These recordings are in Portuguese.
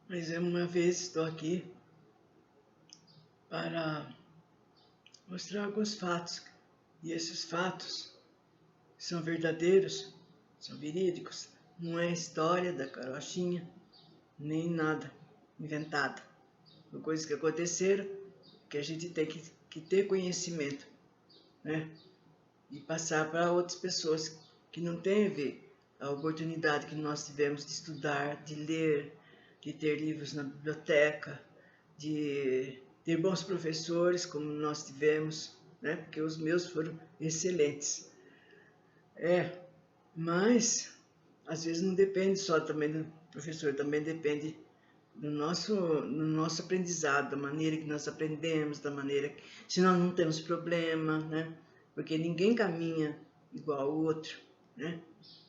Mas uma vez estou aqui para mostrar alguns fatos. E esses fatos são verdadeiros, são verídicos. Não é história da carochinha, nem nada inventado. São coisas que aconteceram, que a gente tem que ter conhecimento, né? E passar para outras pessoas que não teve a oportunidade que nós tivemos de estudar, de ler, de ter livros na biblioteca, de ter bons professores como nós tivemos, né? Porque os meus foram excelentes. Mas às vezes não depende só também do professor, também depende no nosso aprendizado, da maneira que nós aprendemos, da maneira que, se nós não temos problema, né? Porque ninguém caminha igual ao outro, né?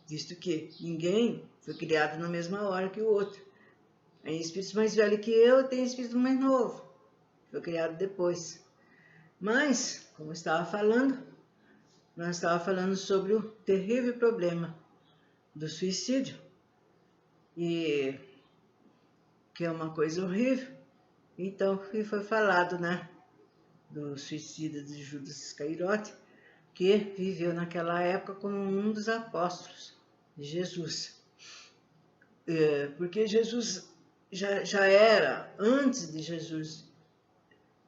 Visto que ninguém foi criado na mesma hora que o outro. Tem espíritos mais velhos que eu, tem espírito mais novo, foi criado depois. Mas, como eu estava falando, nós estávamos falando sobre o terrível problema do suicídio, e que é uma coisa horrível. Então, que foi falado, né, do suicídio de Judas Iscariote, que viveu naquela época como um dos apóstolos de Jesus. Porque Jesus já era, antes de Jesus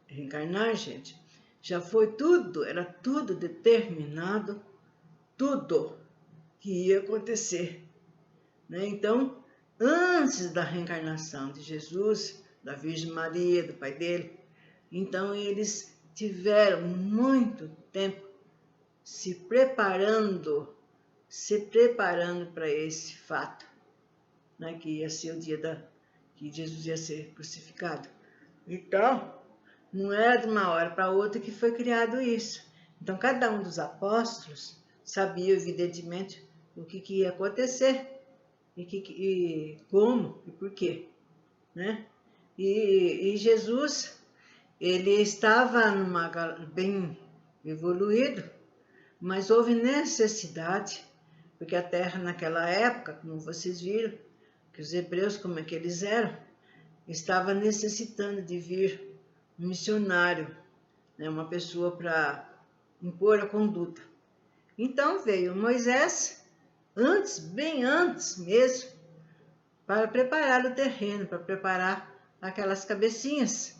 reencarnar, gente, já foi tudo, era tudo determinado, tudo que ia acontecer, né? Então, antes da reencarnação de Jesus, da Virgem Maria, do pai dele, então eles tiveram muito tempo se preparando para esse fato, né? Que ia ser o dia que Jesus ia ser crucificado. Então, não era de uma hora para outra que foi criado isso. Então, cada um dos apóstolos sabia, evidentemente, o que ia acontecer, e como e por quê, né? E Jesus, ele estava bem evoluído, mas houve necessidade, porque a terra naquela época, como vocês viram, que os hebreus, como é que eles eram, estava necessitando de vir um missionário, né, uma pessoa para impor a conduta. Então veio Moisés, bem antes mesmo, para preparar o terreno, para preparar aquelas cabecinhas,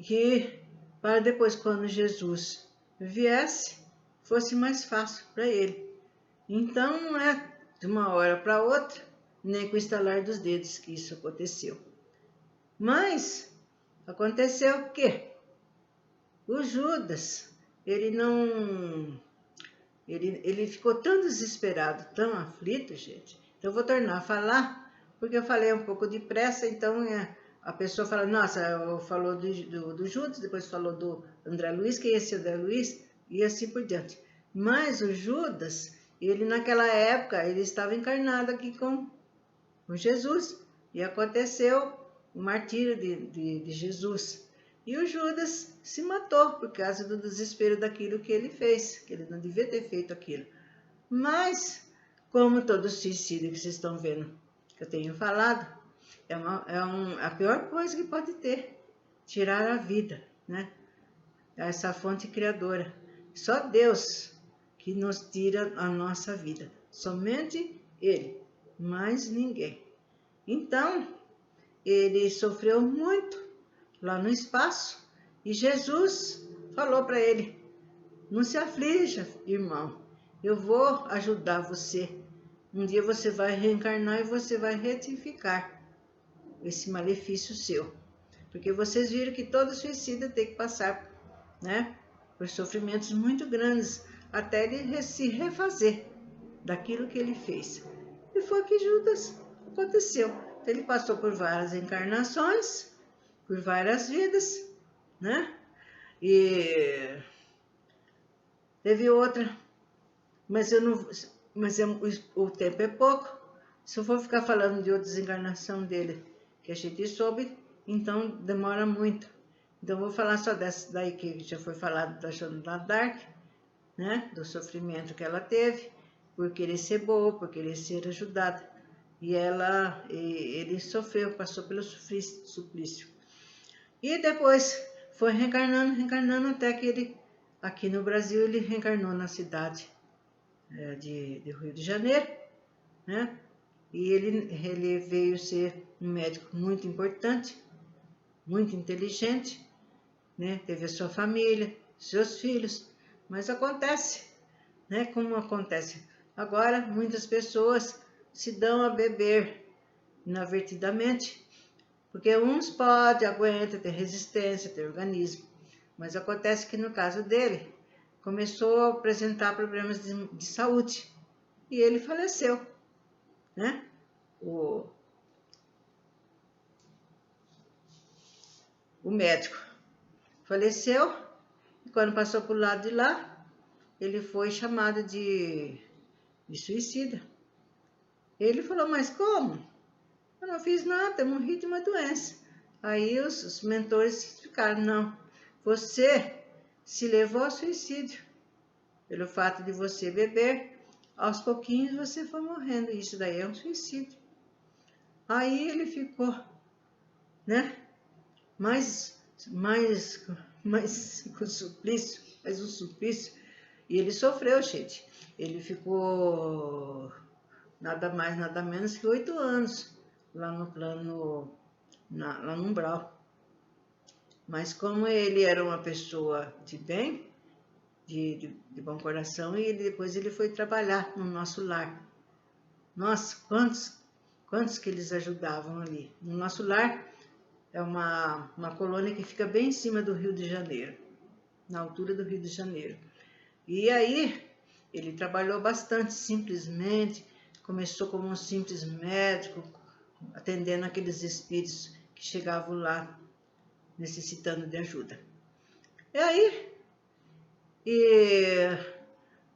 que para depois, quando Jesus viesse, fosse mais fácil para ele. Então não é de uma hora para outra, nem com o estalar dos dedos que isso aconteceu. Mas aconteceu o quê? O Judas, ele ficou tão desesperado, tão aflito, gente. Então eu vou tornar a falar, porque eu falei um pouco depressa, então a pessoa fala, nossa, falou do Judas, depois falou do André Luiz, quem é esse André Luiz? E assim por diante. Mas o Judas, ele naquela época, ele estava encarnado aqui com Jesus, e aconteceu o martírio de Jesus. E o Judas se matou por causa do desespero daquilo que ele fez, que ele não devia ter feito aquilo. Mas, como todo suicídio que vocês estão vendo, que eu tenho falado, a pior coisa que pode ter, tirar a vida, né? Essa fonte criadora. Só Deus que nos tira a nossa vida, somente Ele, mais ninguém. Então, ele sofreu muito lá no espaço, e Jesus falou para ele, não se aflija, irmão, eu vou ajudar você. Um dia você vai reencarnar e você vai retificar esse malefício seu. Porque vocês viram que todo suicida tem que passar, né, por sofrimentos muito grandes, até ele se refazer daquilo que ele fez. E foi o que Judas aconteceu. Ele passou por várias encarnações, por várias vidas, né? E teve outra, mas o tempo é pouco. Se eu for ficar falando de outra desencarnação dele, que a gente soube, então demora muito. Então vou falar só dessa daí que já foi falado da Joana d'Arc, né? Do sofrimento que ela teve, por querer ser boa, por querer ser ajudada. ele sofreu, passou pelo suplício. E depois foi reencarnando, reencarnando, até que ele, aqui no Brasil, ele reencarnou na cidade de Rio de Janeiro, né? E ele veio ser um médico muito importante, muito inteligente, né? Teve a sua família, seus filhos, mas acontece, né? Como acontece agora, muitas pessoas se dão a beber inadvertidamente, porque uns podem, aguentam, ter resistência, ter organismo, mas acontece que no caso dele, começou a apresentar problemas de saúde e ele faleceu, né? O médico faleceu e quando passou para o lado de lá, ele foi chamado de suicida. Ele falou, mas como? Eu não fiz nada, eu morri de uma doença. Aí os mentores ficaram, não, você se levou ao suicídio. Pelo fato de você beber, aos pouquinhos você foi morrendo. Isso daí é um suicídio. Aí ele ficou, né? Mais com suplício, mais um suplício. E ele sofreu, gente. Ele ficou nada mais, nada menos que 8 anos lá no plano, lá no umbral. Mas como ele era uma pessoa de bem, de bom coração, e depois ele foi trabalhar no nosso lar. Nossa, quantos que eles ajudavam ali. No nosso lar é uma colônia que fica bem em cima do Rio de Janeiro, na altura do Rio de Janeiro. E aí ele trabalhou bastante, simplesmente, começou como um simples médico, atendendo aqueles espíritos que chegavam lá necessitando de ajuda. E aí,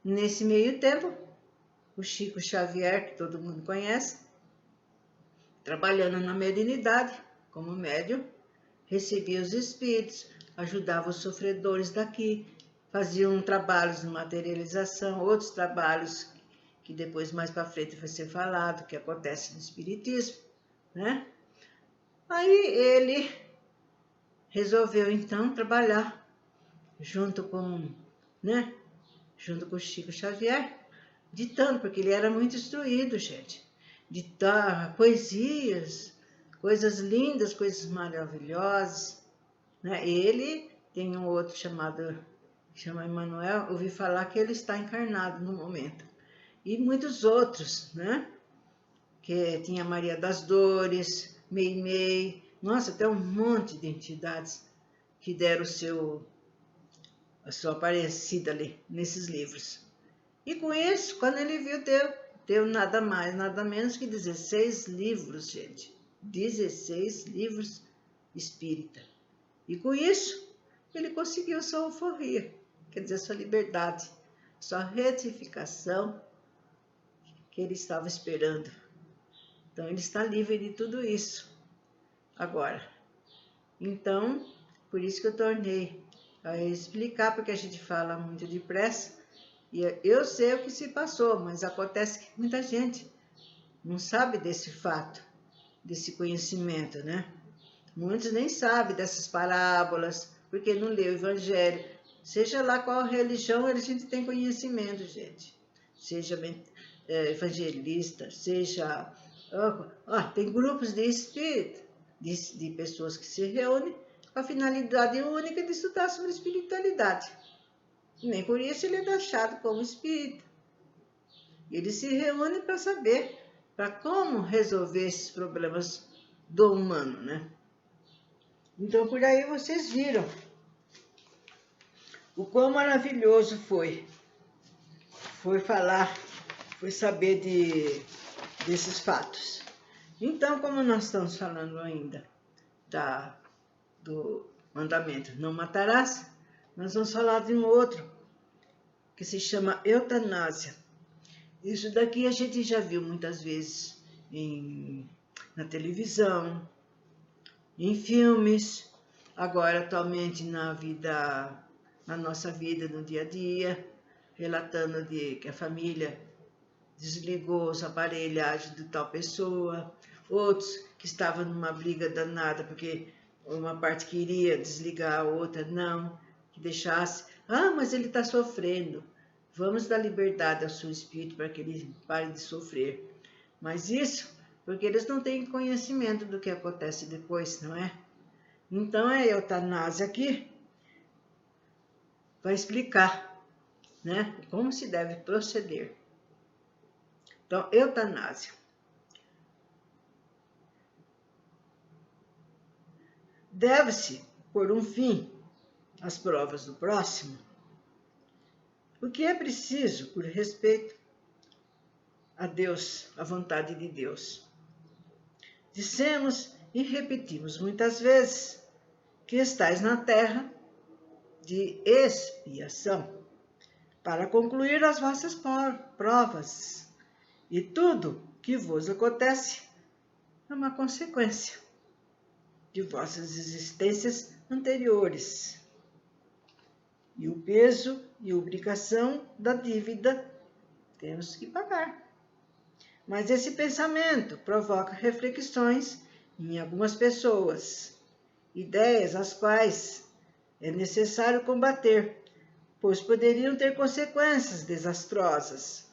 nesse meio tempo, o Chico Xavier, que todo mundo conhece, trabalhando na mediunidade, como médium, recebia os espíritos, ajudava os sofredores daqui, faziam trabalhos de materialização, outros trabalhos que depois mais para frente vai ser falado, que acontece no espiritismo, né? Aí ele resolveu então trabalhar junto com o Chico Xavier, ditando, porque ele era muito instruído, gente, ditar poesias, coisas lindas, coisas maravilhosas, né? Ele tem um outro chama Emanuel, ouvi falar que ele está encarnado no momento. E muitos outros, né? Que tinha Maria das Dores, Meimei, nossa, tem um monte de entidades que deram a sua aparecida ali nesses livros. E com isso, quando ele viu, deu nada mais, nada menos que 16 livros, gente. 16 livros espírita. E com isso, ele conseguiu sua euforia, quer dizer, sua liberdade, sua retificação que ele estava esperando. Então, ele está livre de tudo isso agora. Então, por isso que eu tornei a explicar, porque a gente fala muito depressa, e eu sei o que se passou, mas acontece que muita gente não sabe desse fato, desse conhecimento, né? Muitos nem sabem dessas parábolas, porque não lê o Evangelho. Seja lá qual religião, a gente tem conhecimento, gente. Seja evangelista, seja... tem grupos de espírito, de pessoas que se reúnem com a finalidade única de estudar sobre espiritualidade. Nem por isso ele é taxado como espírita. Eles se reúnem para saber, para como resolver esses problemas do humano, né? Então, por aí vocês viram o quão maravilhoso foi saber desses fatos. Então, como nós estamos falando ainda do mandamento não matarás, nós vamos falar de um outro, que se chama eutanásia. Isso daqui a gente já viu muitas vezes na televisão, em filmes, agora atualmente na nossa vida, no dia a dia, relatando que a família desligou as aparelhagens de tal pessoa, outros que estavam numa briga danada porque uma parte queria desligar, a outra não, que deixasse. Ah, mas ele está sofrendo. Vamos dar liberdade ao seu espírito para que ele pare de sofrer. Mas isso porque eles não têm conhecimento do que acontece depois, não é? Então a eutanásia aqui vai explicar, né, como se deve proceder. Então, eutanásia. Deve-se pôr um fim às provas do próximo, o que é preciso por respeito a Deus, à vontade de Deus. Dissemos e repetimos muitas vezes que estais na terra de expiação, para concluir as vossas provas, e tudo que vos acontece é uma consequência de vossas existências anteriores, e o peso e obrigação da dívida temos que pagar. Mas esse pensamento provoca reflexões em algumas pessoas, ideias às quais é necessário combater, pois poderiam ter consequências desastrosas.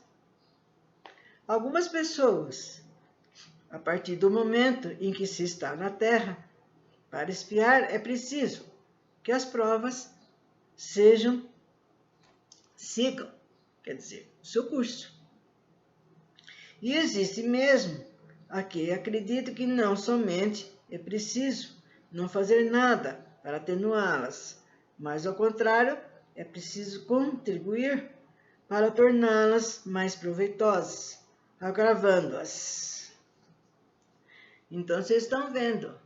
Algumas pessoas, a partir do momento em que se está na Terra, para expiar é preciso que as provas sigam, o seu curso. E existe mesmo aquele que acredita que não somente é preciso não fazer nada para atenuá-las, mas ao contrário, é preciso contribuir para torná-las mais proveitosas, agravando-as. Então, vocês estão vendo,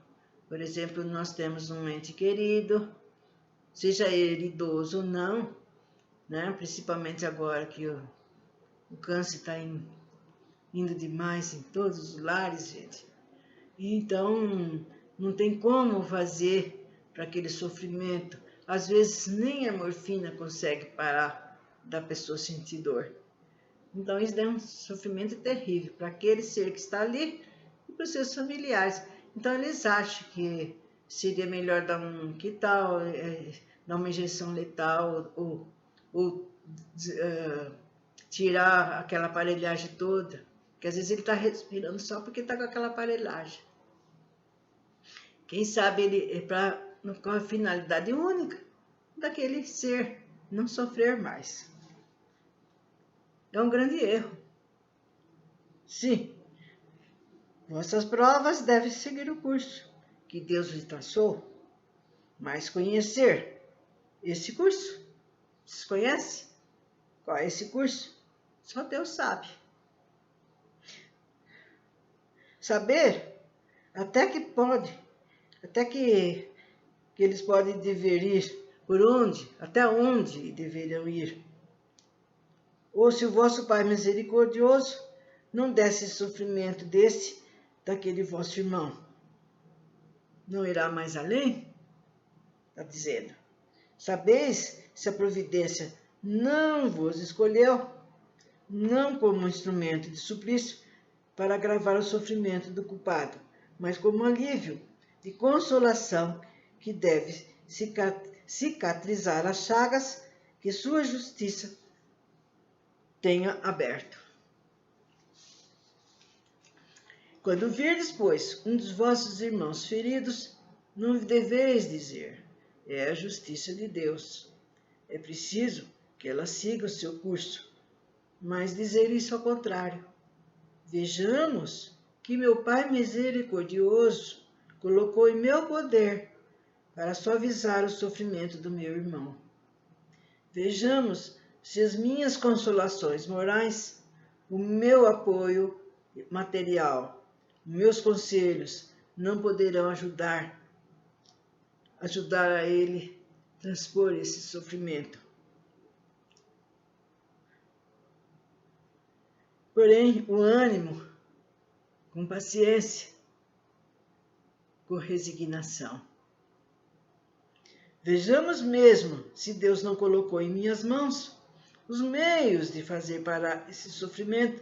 por exemplo, nós temos um ente querido, seja ele idoso ou não, né? Principalmente agora que o câncer está indo demais em todos os lares, gente. E então, não tem como fazer para aquele sofrimento. Às vezes, nem a morfina consegue parar da pessoa sentir dor. Então, isso é um sofrimento terrível para aquele ser que está ali e para os seus familiares. Então, eles acham que seria melhor dar dar uma injeção letal ou tirar aquela aparelhagem toda. Porque às vezes ele está respirando só porque está com aquela aparelhagem. Quem sabe ele é com a finalidade única daquele ser não sofrer mais. É um grande erro. Sim, vossas provas devem seguir o curso que Deus lhe traçou, mas conhecer esse curso. Vocês conhecem? Qual é esse curso? Só Deus sabe. Saber até que eles podem dever ir, até onde deveriam ir. Ou se o vosso Pai misericordioso não desse sofrimento daquele vosso irmão, não irá mais além? Está dizendo. Sabeis se a providência não vos escolheu, não como um instrumento de suplício para agravar o sofrimento do culpado, mas como alívio de consolação que deve cicatrizar as chagas que sua justiça tenha aberto. Quando virdes, pois, um dos vossos irmãos feridos, não deveis dizer, é a justiça de Deus. É preciso que ela siga o seu curso, mas dizer isso ao contrário. Vejamos que meu Pai misericordioso colocou em meu poder para suavizar o sofrimento do meu irmão. Vejamos se as minhas consolações morais, o meu apoio material, meus conselhos não poderão ajudar a ele a transpor esse sofrimento. Porém, o ânimo, com paciência, com resignação. Vejamos mesmo se Deus não colocou em minhas mãos os meios de fazer parar esse sofrimento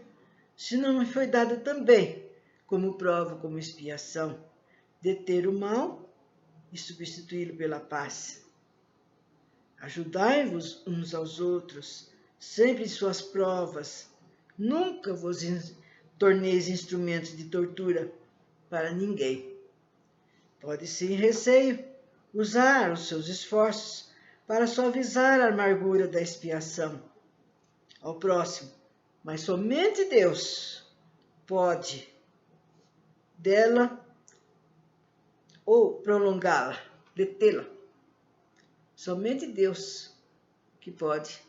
se não me foi dado também, como prova, como expiação, deter o mal e substituí-lo pela paz. Ajudai-vos uns aos outros, sempre em suas provas. Nunca vos torneis instrumentos de tortura para ninguém. Pode, sem receio, usar os seus esforços para suavizar a amargura da expiação ao próximo, mas somente Deus pode dela ou prolongá-la, detê-la. Somente Deus que pode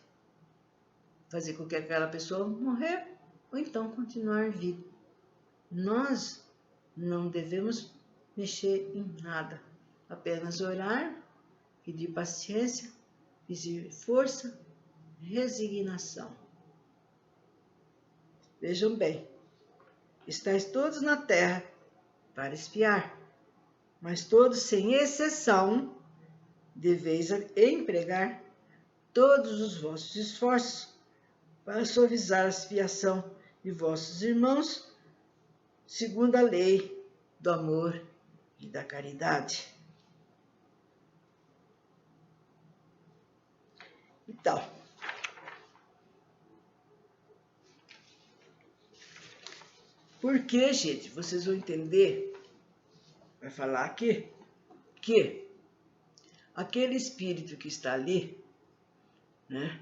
fazer com que aquela pessoa morrer ou então continuar viva. Nós não devemos mexer em nada, apenas orar, pedir paciência, pedir força, resignação. Vejam bem, estáis todos na terra para espiar, mas todos, sem exceção, deveis empregar todos os vossos esforços para suavizar a expiação de vossos irmãos, segundo a lei do amor e da caridade. Então, por que, gente? Vocês vão entender, vai falar aqui, que aquele espírito que está ali, né,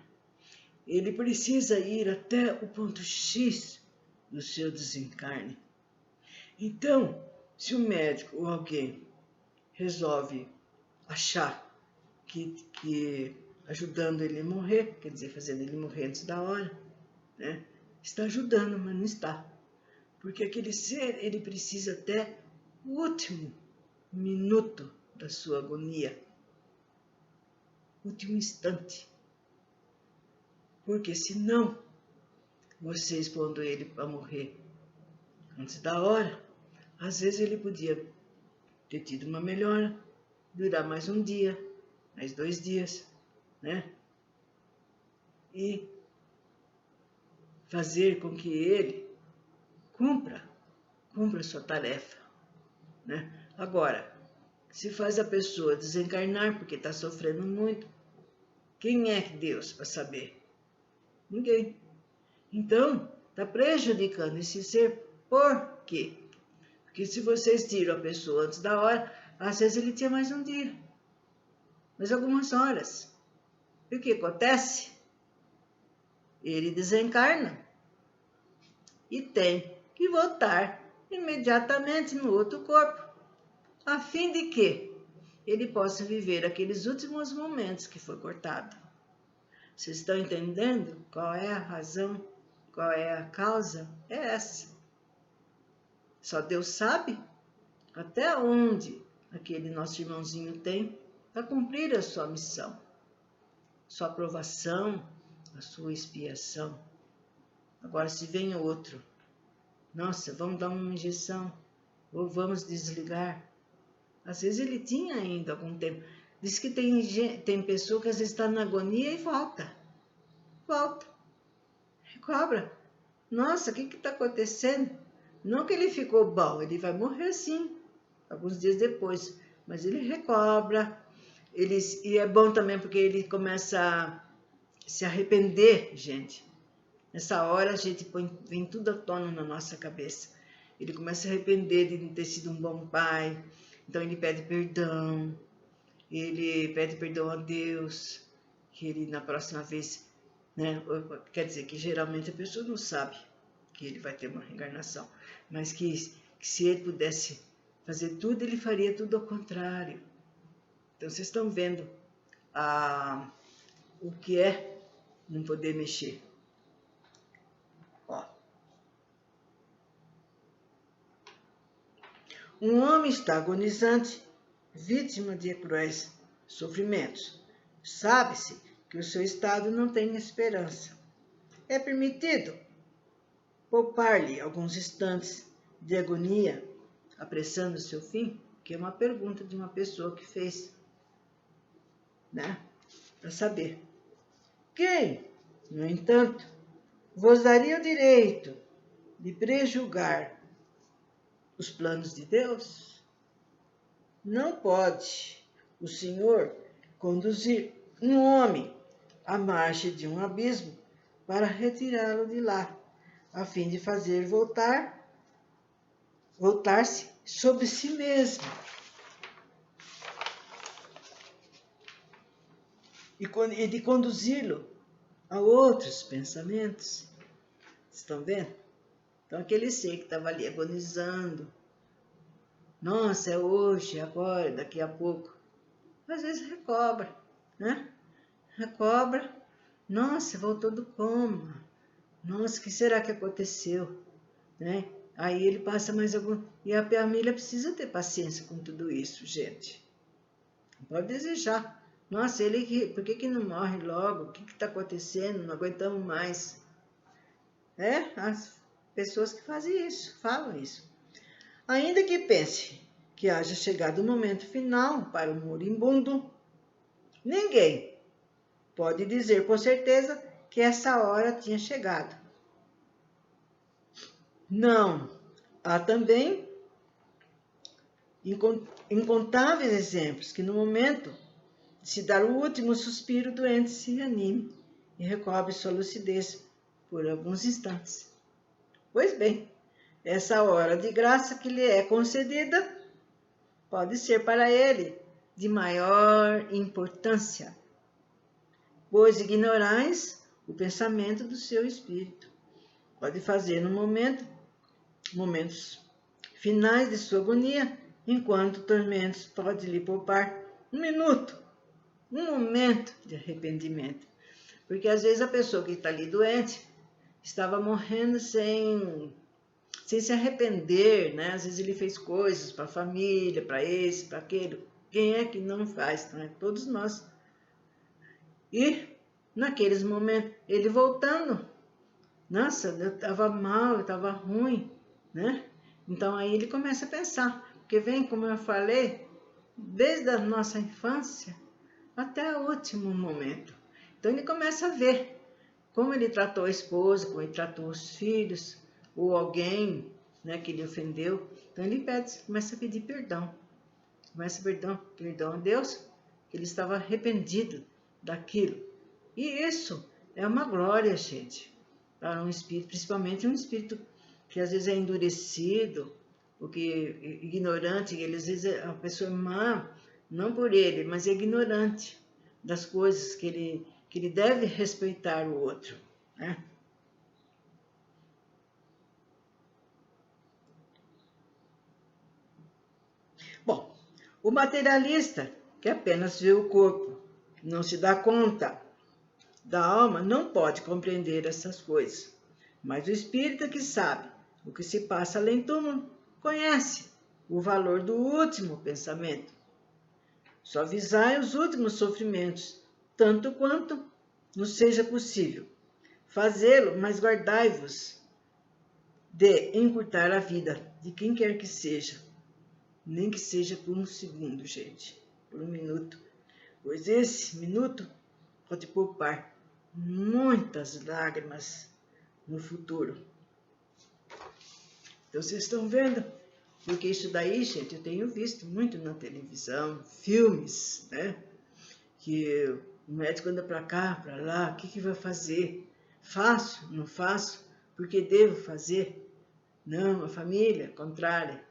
ele precisa ir até o ponto X do seu desencarne. Então, se o médico ou alguém resolve achar que ajudando ele a morrer, quer dizer, fazendo ele morrer antes da hora, né, está ajudando, mas não está. Porque aquele ser, ele precisa até o último minuto da sua agonia, último instante. Porque senão, vocês pondo ele para morrer antes da hora, às vezes ele podia ter tido uma melhora, durar mais um dia, mais 2 dias, né? E fazer com que ele cumpra a sua tarefa, né? Agora, se faz a pessoa desencarnar porque está sofrendo muito, quem é Deus para saber? Ninguém. Então, está prejudicando esse ser. Por quê? Porque se vocês tiram a pessoa antes da hora, às vezes ele tinha mais um dia, mais algumas horas. E o que acontece? Ele desencarna e tem que voltar imediatamente no outro corpo, a fim de que ele possa viver aqueles últimos momentos que foi cortado. Vocês estão entendendo qual é a razão, qual é a causa? É essa. Só Deus sabe até onde aquele nosso irmãozinho tem para cumprir a sua missão, sua aprovação, a sua expiação. Agora, se vem outro, nossa, vamos dar uma injeção, ou vamos desligar. Às vezes ele tinha ainda algum tempo. Diz que tem pessoa que às vezes está na agonia e volta, recobra. Nossa, o que está acontecendo? Não que ele ficou bom, ele vai morrer sim, alguns dias depois, mas ele recobra. E é bom também porque ele começa a se arrepender, gente. Nessa hora a gente vem tudo à tona na nossa cabeça. Ele começa a arrepender de não ter sido um bom pai, então ele pede perdão a Deus, que ele na próxima vez, né, quer dizer que geralmente a pessoa não sabe que ele vai ter uma reencarnação, mas que se ele pudesse fazer tudo, ele faria tudo ao contrário. Então vocês estão vendo o que é não poder mexer. Ó. Um homem está agonizante, vítima de cruéis sofrimentos. Sabe-se que o seu estado não tem esperança. É permitido poupar-lhe alguns instantes de agonia, apressando o seu fim? Que é uma pergunta de uma pessoa que fez, né? Para saber. Quem, no entanto, vos daria o direito de prejulgar os planos de Deus? Não pode o Senhor conduzir um homem à margem de um abismo para retirá-lo de lá, a fim de fazer voltar-se sobre si mesmo e de conduzi-lo a outros pensamentos. Estão vendo? Então, aquele ser que estava ali agonizando, nossa, é hoje, é agora, daqui a pouco, às vezes recobra, né? Recobra, nossa, voltou do coma, nossa, o que será que aconteceu, né? Aí ele passa mais algum... E a família precisa ter paciência com tudo isso, gente. Não pode desejar. Nossa, por que não morre logo? O que está acontecendo? Não aguentamos mais. As pessoas que fazem isso, falam isso. Ainda que pense que haja chegado o momento final para o moribundo, ninguém pode dizer com certeza que essa hora tinha chegado. Não, há também incontáveis exemplos que no momento de se dar o último suspiro, o doente se anime e recobre sua lucidez por alguns instantes. Pois bem, essa hora de graça que lhe é concedida pode ser para ele de maior importância, pois ignorais o pensamento do seu espírito. Pode fazer no momentos finais de sua agonia, enquanto tormentos pode lhe poupar um momento de arrependimento. Porque às vezes a pessoa que está ali doente estava morrendo sem se arrepender, né? Às vezes ele fez coisas para a família, para esse, para aquele. Quem é que não faz, não é? Todos nós. E naqueles momentos, ele voltando, nossa, eu estava mal, eu estava ruim, né? Então aí ele começa a pensar, porque vem, como eu falei, desde a nossa infância até o último momento. Então ele começa a ver como ele tratou a esposa, como ele tratou os filhos, ou alguém, né, que ele ofendeu. Então ele começa a pedir perdão. Começa a perdão a Deus, que ele estava arrependido daquilo. E isso é uma glória, gente, para um espírito, principalmente um espírito que às vezes é endurecido, ou que ignorante, e às vezes a pessoa é má, não por ele, mas é ignorante das coisas que ele deve respeitar o outro, né? Bom, o materialista que apenas vê o corpo, não se dá conta da alma, não pode compreender essas coisas. Mas o espírita que sabe o que se passa além do túmulo, conhece o valor do último pensamento. Suavizai os últimos sofrimentos, tanto quanto nos seja possível fazê-lo, mas guardai-vos de encurtar a vida de quem quer que seja, nem que seja por um segundo, gente, por um minuto, pois esse minuto pode poupar muitas lágrimas no futuro. Então, vocês estão vendo? Porque isso daí, gente, eu tenho visto muito na televisão, filmes, né? Que o médico anda para cá, para lá, o que vai fazer? Faço? Não faço? Porque devo fazer? Não, a família, contrária,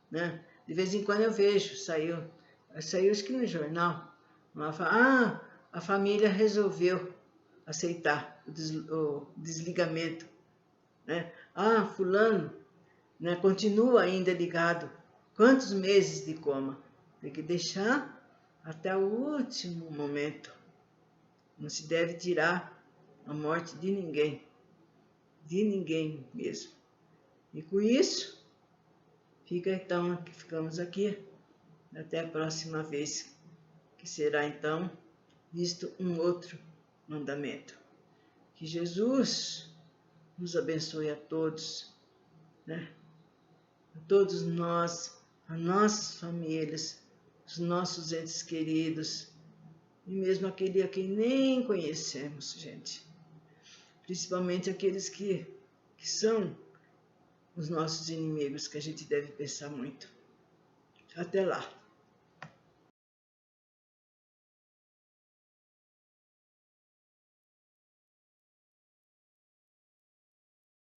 né? De vez em quando eu vejo, saiu acho que no jornal, a família resolveu aceitar o desligamento, né? Fulano, né, continua ainda ligado. Quantos meses de coma? Tem que deixar até o último momento. Não se deve tirar a morte de ninguém mesmo. E com isso, ficamos aqui até a próxima vez, que será então visto um outro mandamento. Que Jesus nos abençoe a todos, né? A todos nós, as nossas famílias, os nossos entes queridos, e mesmo aquele a quem nem conhecemos, gente. Principalmente aqueles que são os nossos inimigos, que a gente deve pensar muito. Até lá.